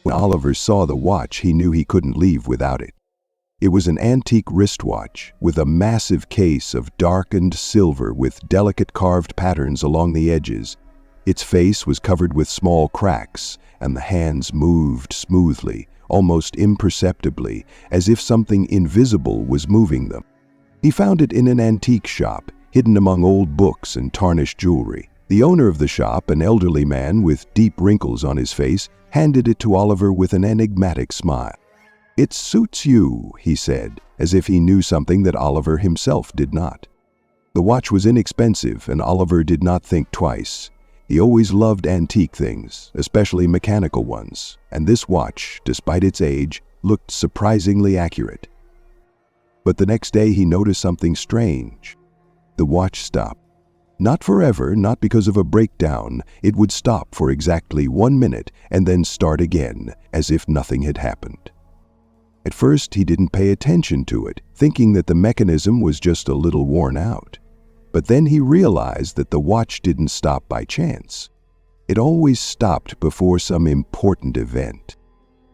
When Oliver saw the watch, he knew he couldn't leave without it. It was an antique wristwatch with a massive case of darkened silver with delicate carved patterns along the edges. Its face was covered with small cracks, and the hands moved smoothly, almost imperceptibly, as if something invisible was moving them. He found it in an antique shop, hidden among old books and tarnished jewelry. The owner of the shop, an elderly man with deep wrinkles on his face, handed it to Oliver with an enigmatic smile. "It suits you," he said, as if he knew something that Oliver himself did not. The watch was inexpensive, and Oliver did not think twice. He always loved antique things, especially mechanical ones, and this watch, despite its age, looked surprisingly accurate. But the next day he noticed something strange. The watch stopped. Not forever, not because of a breakdown. It would stop for exactly 1 minute and then start again, as if nothing had happened. At first, he didn't pay attention to it, thinking that the mechanism was just a little worn out. But then he realized that the watch didn't stop by chance. It always stopped before some important event.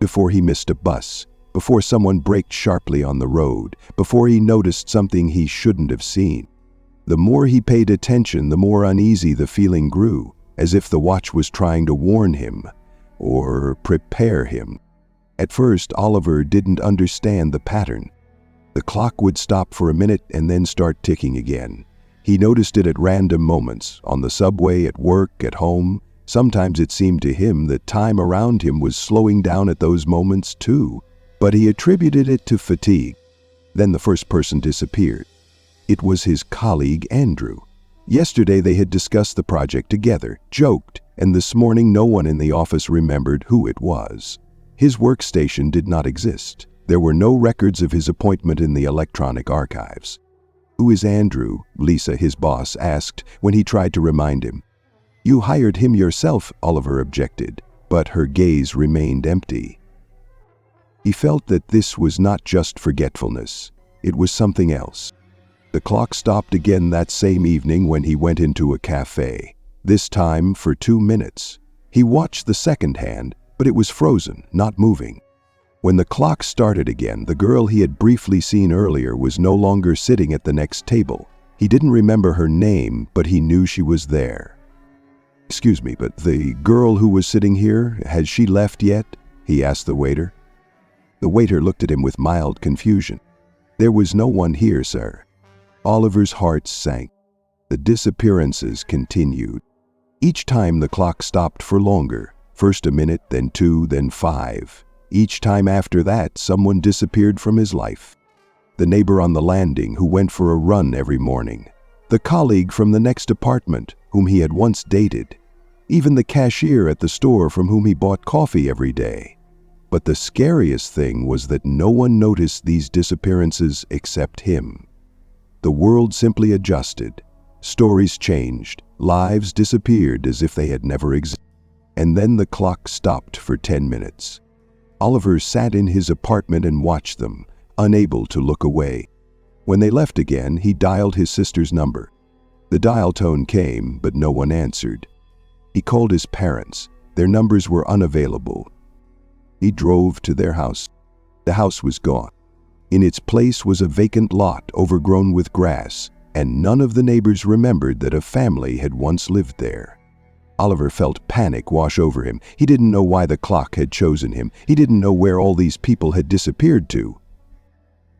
Before he missed a bus, before someone braked sharply on the road, before he noticed something he shouldn't have seen. The more he paid attention, the more uneasy the feeling grew, as if the watch was trying to warn him, or prepare him. At first, Oliver didn't understand the pattern. The clock would stop for a minute and then start ticking again. He noticed it at random moments, on the subway, at work, at home. Sometimes it seemed to him that time around him was slowing down at those moments too, but he attributed it to fatigue. Then the first person disappeared. It was his colleague, Andrew. Yesterday they had discussed the project together, joked, and this morning no one in the office remembered who it was. His workstation did not exist. There were no records of his appointment in the electronic archives. "Who is Andrew?" Lisa, his boss, asked when he tried to remind him. "You hired him yourself," Oliver objected, but her gaze remained empty. He felt that this was not just forgetfulness. It was something else. The clock stopped again that same evening when he went into a cafe, this time for 2 minutes. He watched the second hand, but it was frozen, not moving. When the clock started again, the girl he had briefly seen earlier was no longer sitting at the next table. He didn't remember her name, but he knew she was there. "Excuse me, but the girl who was sitting here, has she left yet?" he asked the waiter. The waiter looked at him with mild confusion. "There was no one here, sir." Oliver's heart sank. The disappearances continued. Each time the clock stopped for longer, first a minute, then 2, then 5. Each time after that, someone disappeared from his life. The neighbor on the landing who went for a run every morning. The colleague from the next apartment whom he had once dated. Even the cashier at the store from whom he bought coffee every day. But the scariest thing was that no one noticed these disappearances except him. The world simply adjusted. Stories changed. Lives disappeared as if they had never existed. And then the clock stopped for 10 minutes. Oliver sat in his apartment and watched them, unable to look away. When they left again, he dialed his sister's number. The dial tone came, but no one answered. He called his parents. Their numbers were unavailable. He drove to their house. The house was gone. In its place was a vacant lot overgrown with grass, and none of the neighbors remembered that a family had once lived there. Oliver felt panic wash over him. He didn't know why the clock had chosen him. He didn't know where all these people had disappeared to.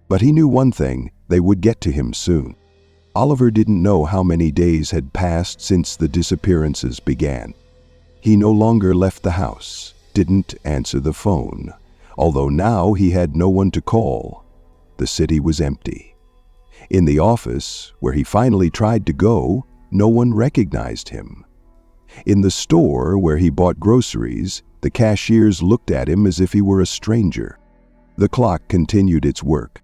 But he knew one thing: they would get to him soon. Oliver didn't know how many days had passed since the disappearances began. He no longer left the house, didn't answer the phone, although now he had no one to call. The city was empty. In the office, where he finally tried to go, no one recognized him. In the store where he bought groceries, the cashiers looked at him as if he were a stranger. The clock continued its work.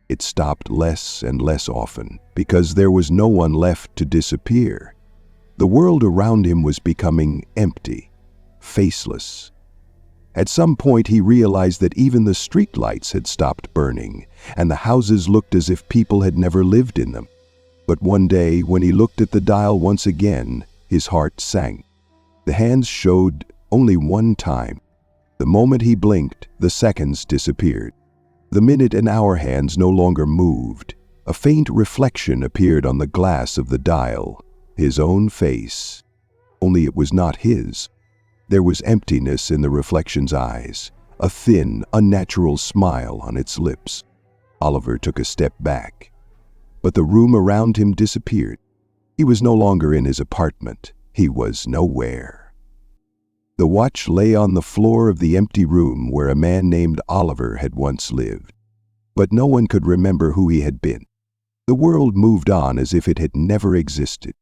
It stopped less and less often, because there was no one left to disappear. The world around him was becoming empty, faceless. At some point he realized that even the streetlights had stopped burning, and the houses looked as if people had never lived in them. But one day, when he looked at the dial once again, his heart sank. The hands showed only one time. The moment he blinked, the seconds disappeared. The minute and hour hands no longer moved. A faint reflection appeared on the glass of the dial. His own face. Only it was not his. There was emptiness in the reflection's eyes, a thin, unnatural smile on its lips. Oliver took a step back. But the room around him disappeared. He was no longer in his apartment. He was nowhere. The watch lay on the floor of the empty room where a man named Oliver had once lived. But no one could remember who he had been. The world moved on as if it had never existed.